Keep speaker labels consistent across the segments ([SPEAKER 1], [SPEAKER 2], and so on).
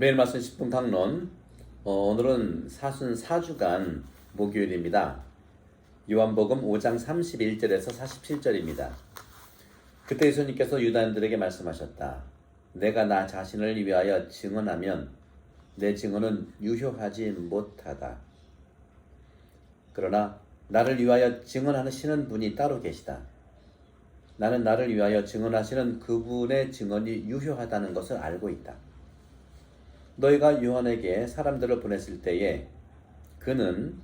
[SPEAKER 1] 매일 말씀 10분 강론. 오늘은 사순 4주간 목요일입니다. 요한복음 5장 31절에서 47절입니다. 그때 예수님께서 유다인들에게 말씀하셨다. 내가 나 자신을 위하여 증언하면 내 증언은 유효하지 못하다. 그러나 나를 위하여 증언하시는 분이 따로 계시다. 나는 나를 위하여 증언하시는 그분의 증언이 유효하다는 것을 알고 있다. 너희가 요한에게 사람들을 보냈을 때에 그는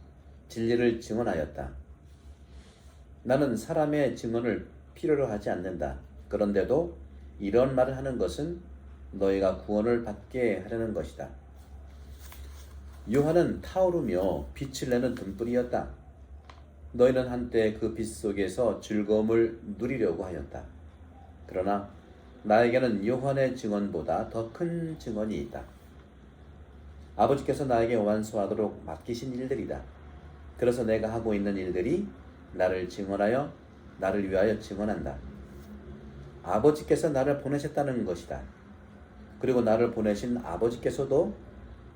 [SPEAKER 1] 진리를 증언하였다. 나는 사람의 증언을 필요로 하지 않는다. 그런데도 이런 말을 하는 것은 너희가 구원을 받게 하려는 것이다. 요한은 타오르며 빛을 내는 등불이었다. 너희는 한때 그 빛 속에서 즐거움을 누리려고 하였다. 그러나 나에게는 요한의 증언보다 더 큰 증언이 있다. 아버지께서 나에게 완수하도록 맡기신 일들이다. 그래서 내가 하고 있는 일들이 나를 증언하여 나를 위하여 증언한다. 아버지께서 나를 보내셨다는 것이다. 그리고 나를 보내신 아버지께서도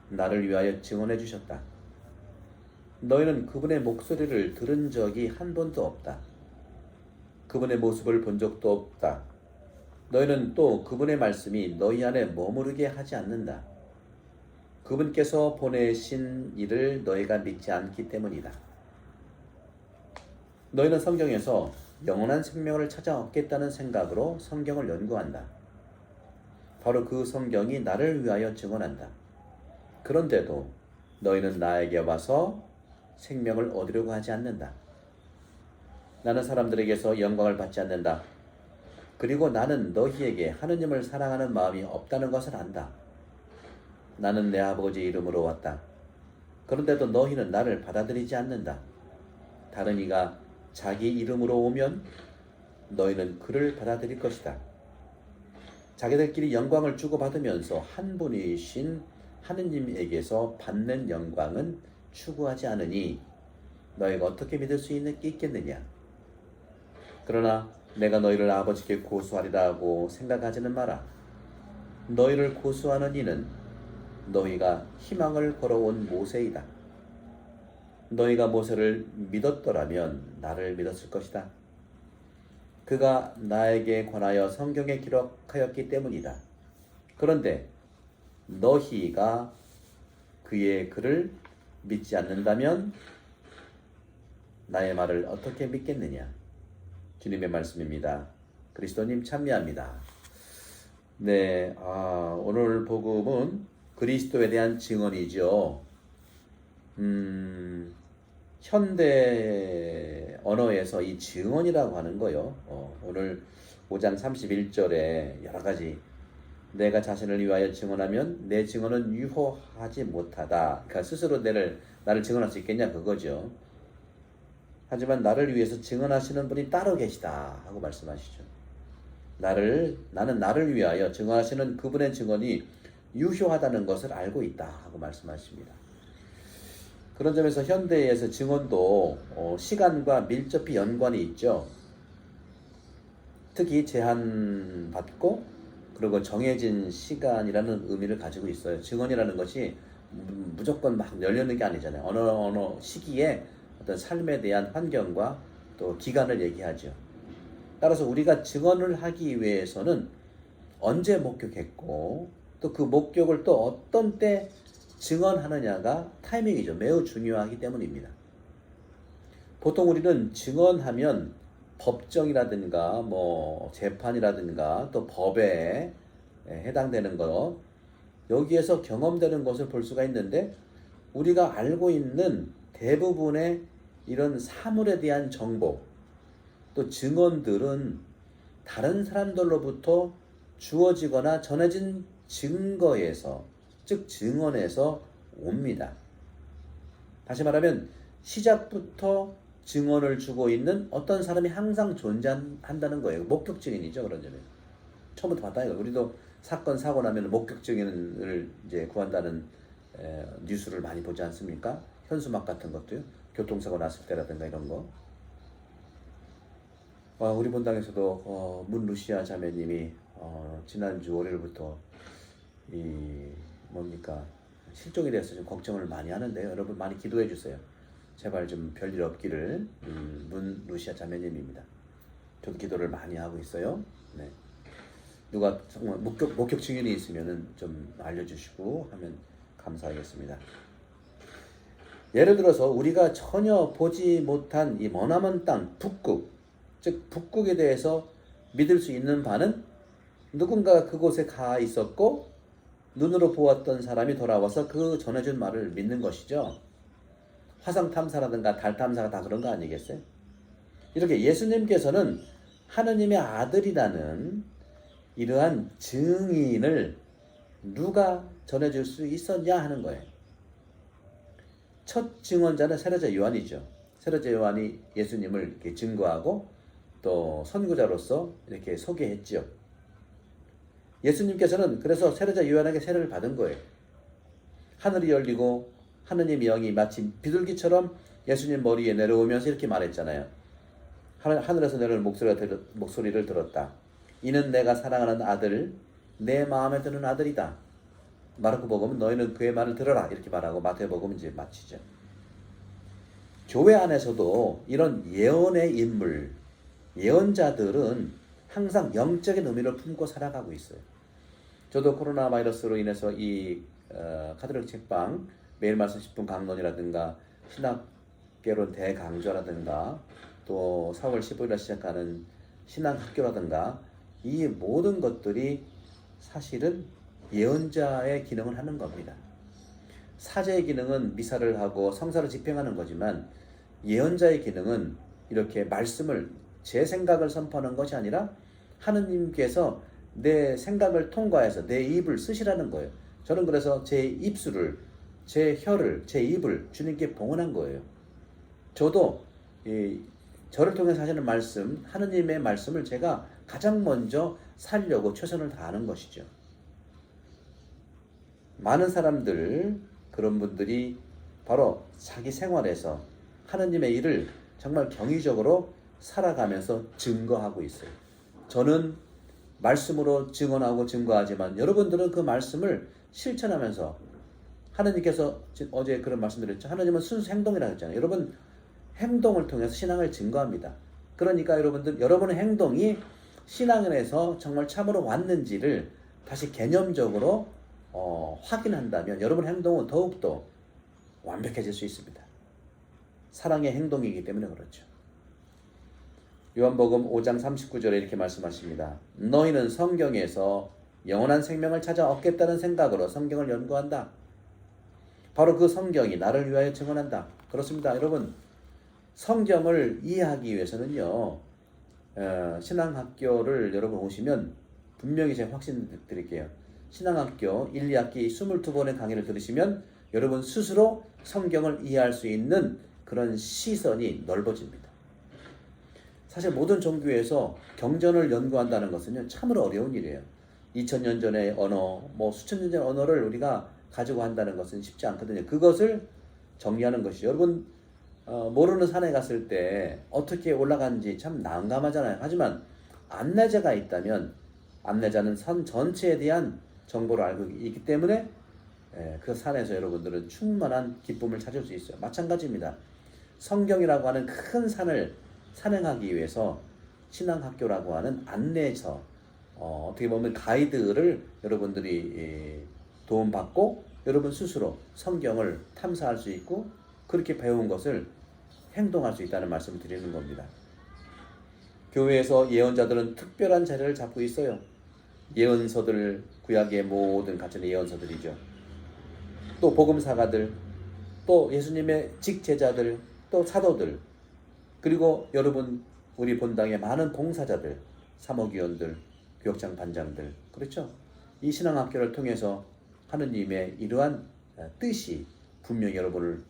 [SPEAKER 1] 나를 위하여 증언해 주셨다. 너희는 그분의 목소리를 들은 적이 한 번도 없다. 그분의 모습을 본 적도 없다. 너희는 또 그분의 말씀이 너희 안에 머무르게 하지 않는다. 그분께서 보내신 일을 너희가 믿지 않기 때문이다. 너희는 성경에서 영원한 생명을 찾아 얻겠다는 생각으로 성경을 연구한다. 바로 그 성경이 나를 위하여 증언한다. 그런데도 너희는 나에게 와서 생명을 얻으려고 하지 않는다. 나는 사람들에게서 영광을 받지 않는다. 그리고 나는 너희에게 하느님을 사랑하는 마음이 없다는 것을 안다. 나는 내 아버지 이름으로 왔다. 그런데도 너희는 나를 받아들이지 않는다. 다른 이가 자기 이름으로 오면 너희는 그를 받아들일 것이다. 자기들끼리 영광을 주고받으면서 한 분이신 하느님에게서 받는 영광은 추구하지 않으니 너희가 어떻게 믿을 수 있겠느냐. 그러나 내가 너희를 아버지께 고소하리라 하고 생각하지는 마라. 너희를 고소하는 이는 너희가 희망을 걸어온 모세이다. 너희가 모세를 믿었더라면 나를 믿었을 것이다. 그가 나에게 관하여 성경에 기록하였기 때문이다. 그런데 너희가 그의 글을 믿지 않는다면 나의 말을 어떻게 믿겠느냐. 주님의 말씀입니다. 그리스도님 참여합니다. 네, 오늘 복음은 그리스도에 대한 증언이죠. 현대 언어에서 이 증언이라고 하는 거요. 오늘 5장 31절에 여러 가지 내가 자신을 위하여 증언하면 내 증언은 유효하지 못하다. 그러니까 스스로 나를 증언할 수 있겠냐 그거죠. 하지만 나를 위해서 증언하시는 분이 따로 계시다 하고 말씀하시죠. 나는 나를 위하여 증언하시는 그분의 증언이 유효하다는 것을 알고 있다 하고 말씀하십니다. 그런 점에서 현대에서 증언도 시간과 밀접히 연관이 있죠. 특히 제한받고 그리고 정해진 시간이라는 의미를 가지고 있어요. 증언이라는 것이 무조건 막 열리는 게 아니잖아요. 어느 시기에 어떤 삶에 대한 환경과 또 기간을 얘기하죠. 따라서 우리가 증언을 하기 위해서는 언제 목격했고 또 그 목격을 또 어떤 때 증언하느냐가 타이밍이죠. 매우 중요하기 때문입니다. 보통 우리는 증언하면 법정이라든가 재판이라든가 또 법에 해당되는 것 여기에서 경험되는 것을 볼 수가 있는데 우리가 알고 있는 대부분의 이런 사물에 대한 정보 또 증언들은 다른 사람들로부터 주어지거나 전해진 증거에서 즉 증언에서 옵니다. 다시 말하면 시작부터 증언을 주고 있는 어떤 사람이 항상 존재한다는 거예요. 목격 증인이죠. 그런 점에 처음부터 봤다 이거. 우리도 사건 사고 나면 목격 증인을 이제 구한다는 뉴스를 많이 보지 않습니까? 현수막 같은 것도요. 교통사고 났을 때라든가 이런 거. 우리 본당에서도 문루시아 자매님이 지난주 월요일부터 이 뭡니까? 실종에 대해서 좀 걱정을 많이 하는데요. 여러분 많이 기도해 주세요. 제발 좀 별일 없기를. 루시아 자매님입니다. 저도 기도를 많이 하고 있어요. 네. 누가 정말 목격 증인이 있으면은 좀 알려주시고 하면 감사하겠습니다. 예를 들어서 우리가 전혀 보지 못한 이 머나먼 땅 북극, 즉 북극에 대해서 믿을 수 있는 바는 누군가가 그곳에 가 있었고 눈으로 보았던 사람이 돌아와서 그 전해준 말을 믿는 것이죠. 화성 탐사라든가 달 탐사가 다 그런 거 아니겠어요? 이렇게 예수님께서는 하느님의 아들이라는 이러한 증인을 누가 전해줄 수 있었냐 하는 거예요. 첫 증언자는 세례자 요한이죠. 세례자 요한이 예수님을 이렇게 증거하고 또 선구자로서 이렇게 소개했지요. 예수님께서는 그래서 세례자 요한에게 세례를 받은 거예요. 하늘이 열리고 하느님의 영이 마치 비둘기처럼 예수님 머리에 내려오면서 이렇게 말했잖아요. 하늘에서 내려오는 목소리를 들었다. 이는 내가 사랑하는 아들, 내 마음에 드는 아들이다. 마르코복음은 너희는 그의 말을 들어라 이렇게 말하고 마태복음은 이제 마치죠. 교회 안에서도 이런 예언의 인물, 예언자들은 항상 영적인 의미를 품고 살아가고 있어요. 저도 코로나 바이러스로 인해서 이 카톨릭 책방 매일 말씀 10분 강론이라든가 신학개론 대강좌라든가 또 4월 15일에 시작하는 신앙학교라든가 이 모든 것들이 사실은 예언자의 기능을 하는 겁니다. 사제의 기능은 미사를 하고 성사를 집행하는 거지만 예언자의 기능은 이렇게 말씀을 제 생각을 선포하는 것이 아니라 하느님께서 내 생각을 통과해서 내 입을 쓰시라는 거예요. 저는 그래서 제 입술을, 제 혀를, 제 입을 주님께 봉헌한 거예요. 저도 저를 통해서 하시는 말씀, 하느님의 말씀을 제가 가장 먼저 살려고 최선을 다하는 것이죠. 많은 사람들, 그런 분들이 바로 자기 생활에서 하느님의 일을 정말 경이적으로 살아가면서 증거하고 있어요. 저는 말씀으로 증언하고 증거하지만 여러분들은 그 말씀을 실천하면서 하느님께서 어제 그런 말씀드렸죠. 하느님은 순수 행동이라고 했잖아요. 여러분 행동을 통해서 신앙을 증거합니다. 그러니까 여러분의 행동이 신앙에서 정말 참으로 왔는지를 다시 개념적으로 확인한다면 여러분 행동은 더욱더 완벽해질 수 있습니다. 사랑의 행동이기 때문에 그렇죠. 요한복음 5장 39절에 이렇게 말씀하십니다. 너희는 성경에서 영원한 생명을 찾아 얻겠다는 생각으로 성경을 연구한다. 바로 그 성경이 나를 위하여 증언한다. 그렇습니다. 여러분 성경을 이해하기 위해서는요. 신앙학교를 여러분 오시면 분명히 제가 확신드릴게요. 신앙학교 1, 2학기 22번의 강의를 들으시면 여러분 스스로 성경을 이해할 수 있는 그런 시선이 넓어집니다. 사실 모든 종교에서 경전을 연구한다는 것은 참으로 어려운 일이에요. 2000년 전의 언어, 수천 년 전의 언어를 우리가 가지고 한다는 것은 쉽지 않거든요. 그것을 정리하는 것이 여러분 모르는 산에 갔을 때 어떻게 올라가는지 참 난감하잖아요. 하지만 안내자가 있다면 안내자는 산 전체에 대한 정보를 알고 있기 때문에 그 산에서 여러분들은 충만한 기쁨을 찾을 수 있어요. 마찬가지입니다. 성경이라고 하는 큰 산을 산행하기 위해서 신앙학교라고 하는 안내서 어떻게 보면 가이드를 여러분들이 도움받고 여러분 스스로 성경을 탐사할 수 있고 그렇게 배운 것을 행동할 수 있다는 말씀을 드리는 겁니다. 교회에서 예언자들은 특별한 자리를 잡고 있어요. 예언서들, 구약의 모든 가천의 예언서들이죠. 또 복음사가들, 또 예수님의 직제자들, 또 사도들, 그리고 여러분 우리 본당의 많은 봉사자들, 사목위원들, 교역장 반장들, 그렇죠? 이 신앙학교를 통해서 하느님의 이러한 뜻이 분명히 여러분을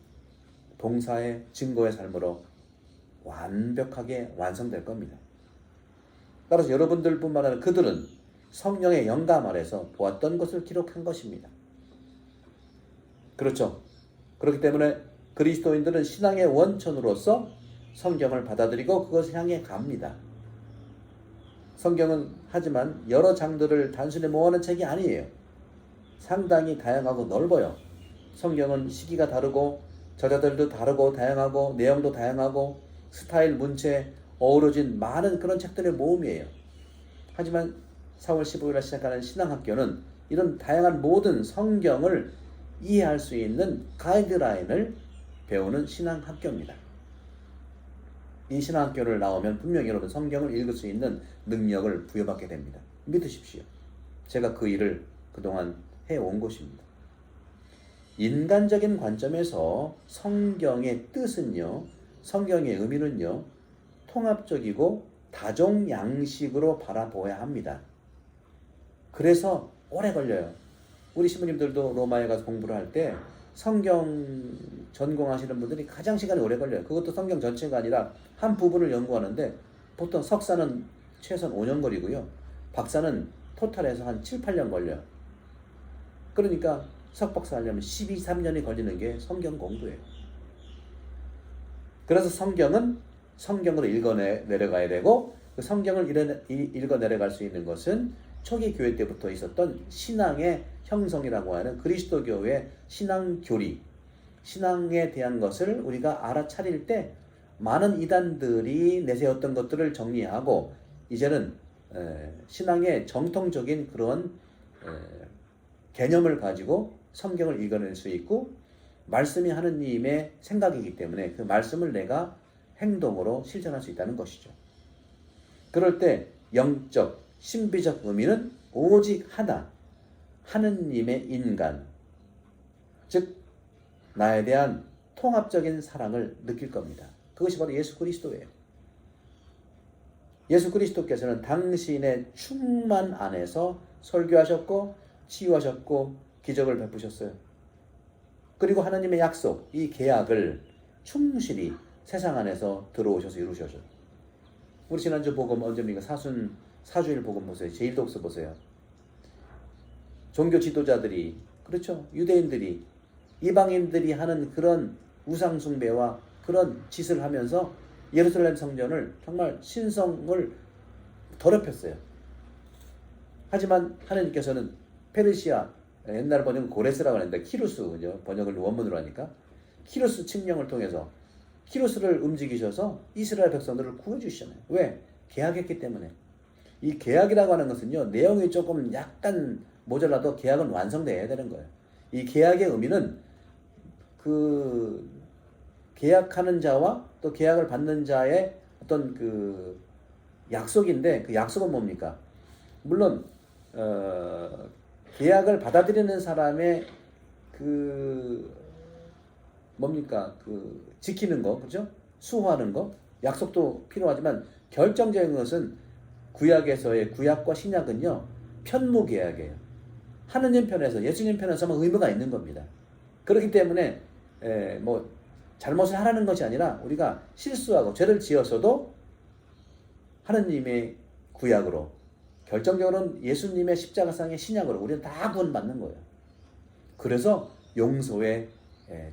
[SPEAKER 1] 봉사의 증거의 삶으로 완벽하게 완성될 겁니다. 따라서 여러분들뿐만 아니라 그들은 성령의 영감 아래서 보았던 것을 기록한 것입니다. 그렇죠? 그렇기 때문에 그리스도인들은 신앙의 원천으로서 성경을 받아들이고 그것을 향해 갑니다. 성경은 하지만 여러 장들을 단순히 모아놓은 책이 아니에요. 상당히 다양하고 넓어요. 성경은 시기가 다르고 저자들도 다르고 다양하고 내용도 다양하고 스타일, 문체 어우러진 많은 그런 책들의 모음이에요. 하지만 4월 15일에 시작하는 신앙학교는 이런 다양한 모든 성경을 이해할 수 있는 가이드라인을 배우는 신앙학교입니다. 이 신앙학교를 나오면 분명히 여러분 성경을 읽을 수 있는 능력을 부여받게 됩니다. 믿으십시오. 제가 그 일을 그동안 해온 것입니다. 인간적인 관점에서 성경의 뜻은요, 성경의 의미는요, 통합적이고 다종 양식으로 바라보아야 합니다. 그래서 오래 걸려요. 우리 신부님들도 로마에 가서 공부를 할 때 성경 전공하시는 분들이 가장 시간이 오래 걸려요. 그것도 성경 전체가 아니라 한 부분을 연구하는데 보통 석사는 최소한 5년 걸리고요. 박사는 토탈해서 한 7, 8년 걸려요. 그러니까 석박사 하려면 12, 3년이 걸리는 게 성경 공부예요. 그래서 성경은 성경으로 읽어내려가야 되고, 그 성경을 읽어내려갈 수 있는 것은 초기 교회 때부터 있었던 신앙의 형성이라고 하는 그리스도교의 신앙교리, 신앙에 대한 것을 우리가 알아차릴 때 많은 이단들이 내세웠던 것들을 정리하고 이제는 신앙의 정통적인 그런 개념을 가지고 성경을 읽어낼 수 있고, 말씀이 하느님의 생각이기 때문에 그 말씀을 내가 행동으로 실천할 수 있다는 것이죠. 그럴 때 영적, 신비적 의미는 오직 하나, 하느님의 인간, 즉 나에 대한 통합적인 사랑을 느낄 겁니다. 그것이 바로 예수 그리스도예요. 예수 그리스도께서는 당신의 충만 안에서 설교하셨고 치유하셨고 기적을 베푸셨어요. 그리고 하나님의 약속, 이 계약을 충실히 세상 안에서 들어오셔서 이루셔서, 우리 지난주 복음 언제입니까? 사주일 복음 보세요. 제1독서 보세요. 종교 지도자들이, 그렇죠, 유대인들이, 이방인들이 하는 그런 우상 숭배와 그런 짓을 하면서 예루살렘 성전을 정말 신성을 더럽혔어요. 하지만 하나님께서는 페르시아, 옛날 번역은 고레스라고 하는데 키루스 번역을 원문으로 하니까 키루스 칙령을 통해서 키루스를 움직이셔서 이스라엘 백성들을 구해주시잖아요. 왜? 계약했기 때문에. 이 계약이라고 하는 것은요, 내용이 조금 약간 모자라도 계약은 완성되어야 되는 거예요. 이 계약의 의미는 그 계약하는 자와 또 계약을 받는 자의 어떤 그 약속인데, 그 약속은 뭡니까? 물론 계약을 받아들이는 사람의 그 뭡니까? 그 지키는 거, 그죠? 수호하는 거, 약속도 필요하지만 결정적인 것은 구약에서의 구약과 신약은요, 편무 계약이에요. 하느님 편에서, 예수님 편에서만 의무가 있는 겁니다. 그렇기 때문에 뭐 잘못을 하라는 것이 아니라 우리가 실수하고 죄를 지었어도 하느님의 구약으로, 결정적으로는 예수님의 십자가상의 신약으로 우리는 다 구원받는 거예요. 그래서 용서의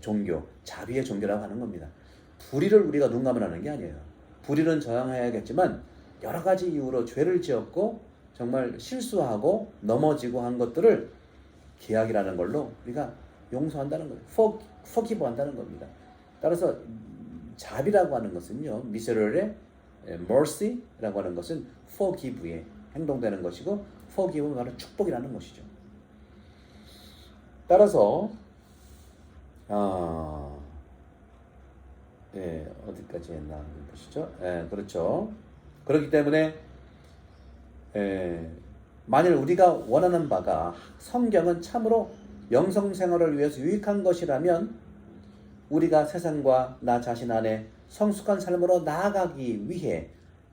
[SPEAKER 1] 종교, 자비의 종교라고 하는 겁니다. 불의를 우리가 눈 감으라는 게 아니에요. 불의는 저항해야겠지만 여러 가지 이유로 죄를 지었고 정말 실수하고 넘어지고 한 것들을 계약이라는 걸로 우리가 용서한다는 거예요. forgive 한다는 겁니다. 따라서 자비라고 하는 것은요, 미세렐의 mercy라고 하는 것은 forgive에 행동되는 것이고, forgive는 바로 축복이라는 것이죠. 따라서 어디까지 했나 보시죠. 그렇죠. 그렇기 때문에 만일 우리가 원하는 바가 성경은 참으로 영성생활을 위해서 유익한 것이라면 우리가 세상과 나 자신 안에 성숙한 삶으로 나아가기 위해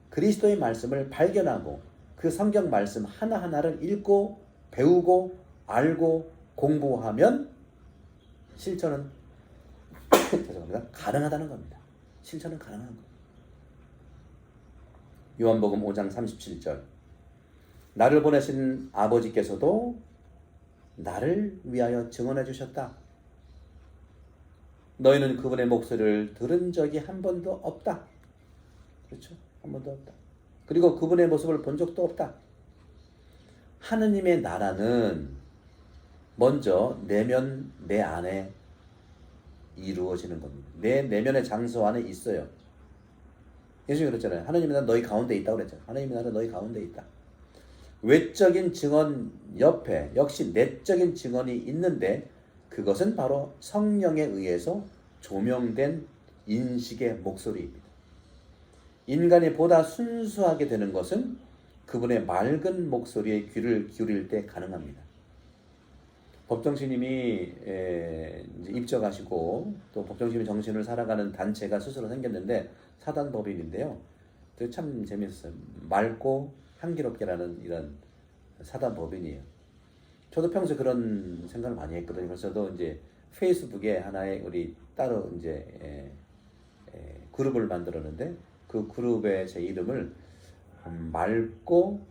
[SPEAKER 1] 그리스도의 말씀을 발견하고 그 성경 말씀 하나하나를 읽고 배우고 알고 공부하면 실천은 죄송합니다. 가능하다는 겁니다. 실천은 가능한 겁니다. 요한복음 5장 37절, 나를 보내신 아버지께서도 나를 위하여 증언해 주셨다. 너희는 그분의 목소리를 들은 적이 한 번도 없다. 그렇죠? 한 번도 없다. 그리고 그분의 모습을 본 적도 없다. 하느님의 나라는 먼저 내면 내 안에 이루어지는 겁니다. 내 내면의 장소 안에 있어요. 예수님이 그랬잖아요. 하나님이 나는 너희 가운데 있다고 그랬잖아요. 하나님이 나는 너희 가운데 있다. 외적인 증언 옆에 역시 내적인 증언이 있는데 그것은 바로 성령에 의해서 조명된 인식의 목소리입니다. 인간이 보다 순수하게 되는 것은 그분의 맑은 목소리에 귀를 기울일 때 가능합니다. 법정스님이 입적하시고 또 법정스님의 정신을 살아가는 단체가 스스로 생겼는데 사단법인인데요. 참 재밌었어요. 맑고 향기롭게라는 이런 사단법인이에요. 저도 평소에 그런 생각을 많이 했거든요. 그래서 저도 이제 페이스북에 하나의 우리 따로 이제 그룹을 만들었는데 그 그룹의 제 이름을 맑고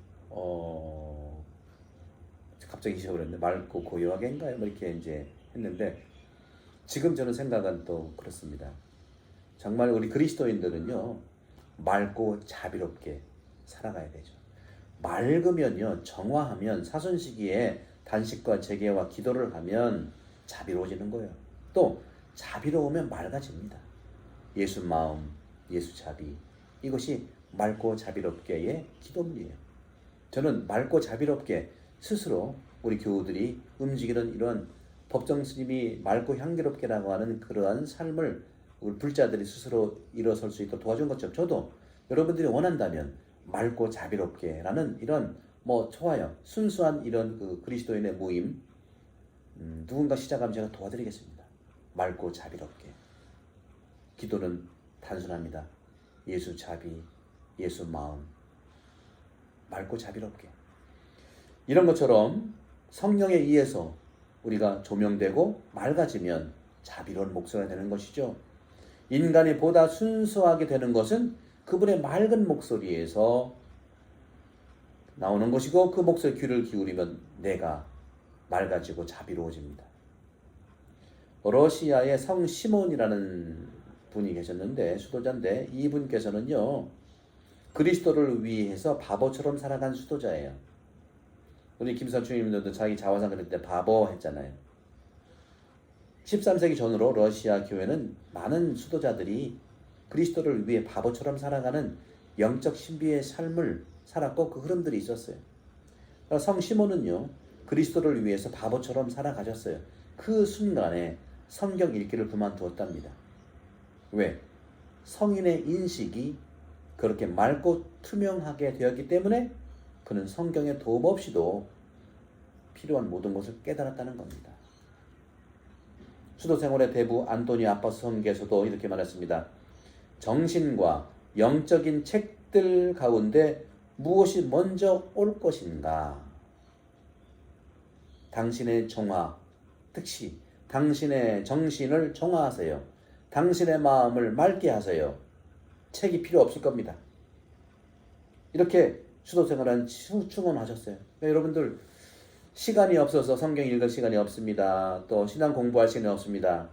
[SPEAKER 1] 갑자기 잊어버렸는데 맑고 고요하게인가요? 뭐 이렇게 이제 했는데 지금 저는 생각은 또 그렇습니다. 정말 우리 그리스도인들은요 맑고 자비롭게 살아가야 되죠. 맑으면요 정화하면 사순시기에 단식과 재개와 기도를 하면 자비로워지는 거예요. 또 자비로우면 맑아집니다. 예수 마음, 예수 자비 이것이 맑고 자비롭게의 기도문이에요. 저는 맑고 자비롭게 스스로 우리 교우들이 움직이는 이런 법정스님이 맑고 향기롭게라고 하는 그러한 삶을 우리 불자들이 스스로 일어설 수 있도록 도와준 것처럼 저도 여러분들이 원한다면 맑고 자비롭게라는 이런 좋아요. 순수한 이런 그 그리스도인의 모임 누군가 시작하면 제가 도와드리겠습니다. 맑고 자비롭게. 기도는 단순합니다. 예수 자비, 예수 마음. 맑고 자비롭게. 이런 것처럼 성령에 의해서 우리가 조명되고 맑아지면 자비로운 목소리가 되는 것이죠. 인간이 보다 순수하게 되는 것은 그분의 맑은 목소리에서 나오는 것이고 그 목소리에 귀를 기울이면 내가 맑아지고 자비로워집니다. 러시아의 성 시몬이라는 분이 계셨는데 수도자인데 이분께서는요 그리스도를 위해서 바보처럼 살아간 수도자예요. 우리 김선충님도 자기 자화상 그릴 때 바보 했잖아요. 13세기 전으로 러시아 교회는 많은 수도자들이 그리스도를 위해 바보처럼 살아가는 영적 신비의 삶을 살았고 그 흐름들이 있었어요. 성 시몬은요 그리스도를 위해서 바보처럼 살아가셨어요. 그 순간에 성경 읽기를 그만두었답니다. 왜? 성인의 인식이 그렇게 맑고 투명하게 되었기 때문에 그는 성경의 도움 없이도 필요한 모든 것을 깨달았다는 겁니다. 수도 생활의 대부 안토니 아파스 성계에서도 이렇게 말했습니다. 정신과 영적인 책들 가운데 무엇이 먼저 올 것인가? 당신의 정화, 특히 당신의 정신을 정화하세요. 당신의 마음을 맑게 하세요. 책이 필요 없을 겁니다. 이렇게 수도생활은 충원하셨어요. 그러니까 여러분들 시간이 없어서 성경 읽을 시간이 없습니다. 또 신앙 공부할 시간이 없습니다.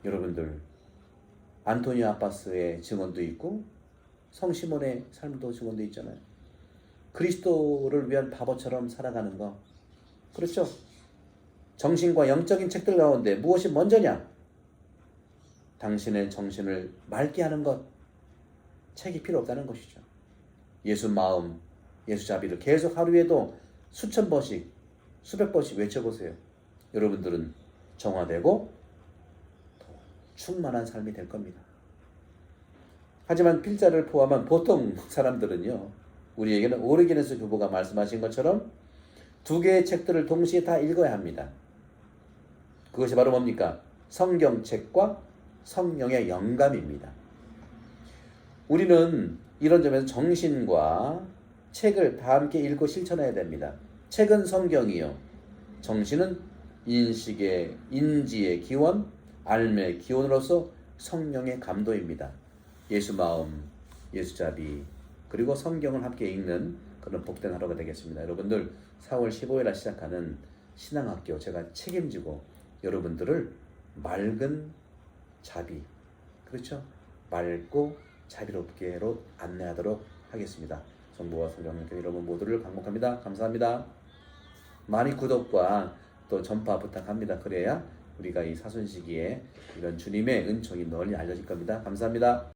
[SPEAKER 1] 여러분들 안토니오 아파스의 증언도 있고 성시몬의 삶도 증언도 있잖아요. 그리스도를 위한 바보처럼 살아가는 거. 그렇죠? 정신과 영적인 책들 가운데 무엇이 먼저냐? 당신의 정신을 맑게 하는 것. 책이 필요 없다는 것이죠. 예수 마음, 예수 자비를 계속 하루에도 수천 번씩, 수백 번씩 외쳐보세요. 여러분들은 정화되고 충만한 삶이 될 겁니다. 하지만 필자를 포함한 보통 사람들은요, 우리에게는 오르게네스 교보가 말씀하신 것처럼 두 개의 책들을 동시에 다 읽어야 합니다. 그것이 바로 뭡니까? 성경책과 성령의 영감입니다. 우리는 이런 점에서 정신과 책을 다 함께 읽고 실천해야 됩니다. 책은 성경이요. 정신은 인식의, 인지의 기원, 알매의 기원으로서 성령의 감도입니다. 예수 마음, 예수 자비, 그리고 성경을 함께 읽는 그런 복된 하루가 되겠습니다. 여러분들 4월 15일에 시작하는 신앙학교 제가 책임지고 여러분들을 맑은 자비, 그렇죠? 맑고 자비롭게로 안내하도록 하겠습니다. 성부와 성령님께 여러분 모두를 강목합니다. 감사합니다. 많이 구독과 또 전파 부탁합니다. 그래야 우리가 이 사순 시기에 이런 주님의 은총이 널리 알려질 겁니다. 감사합니다.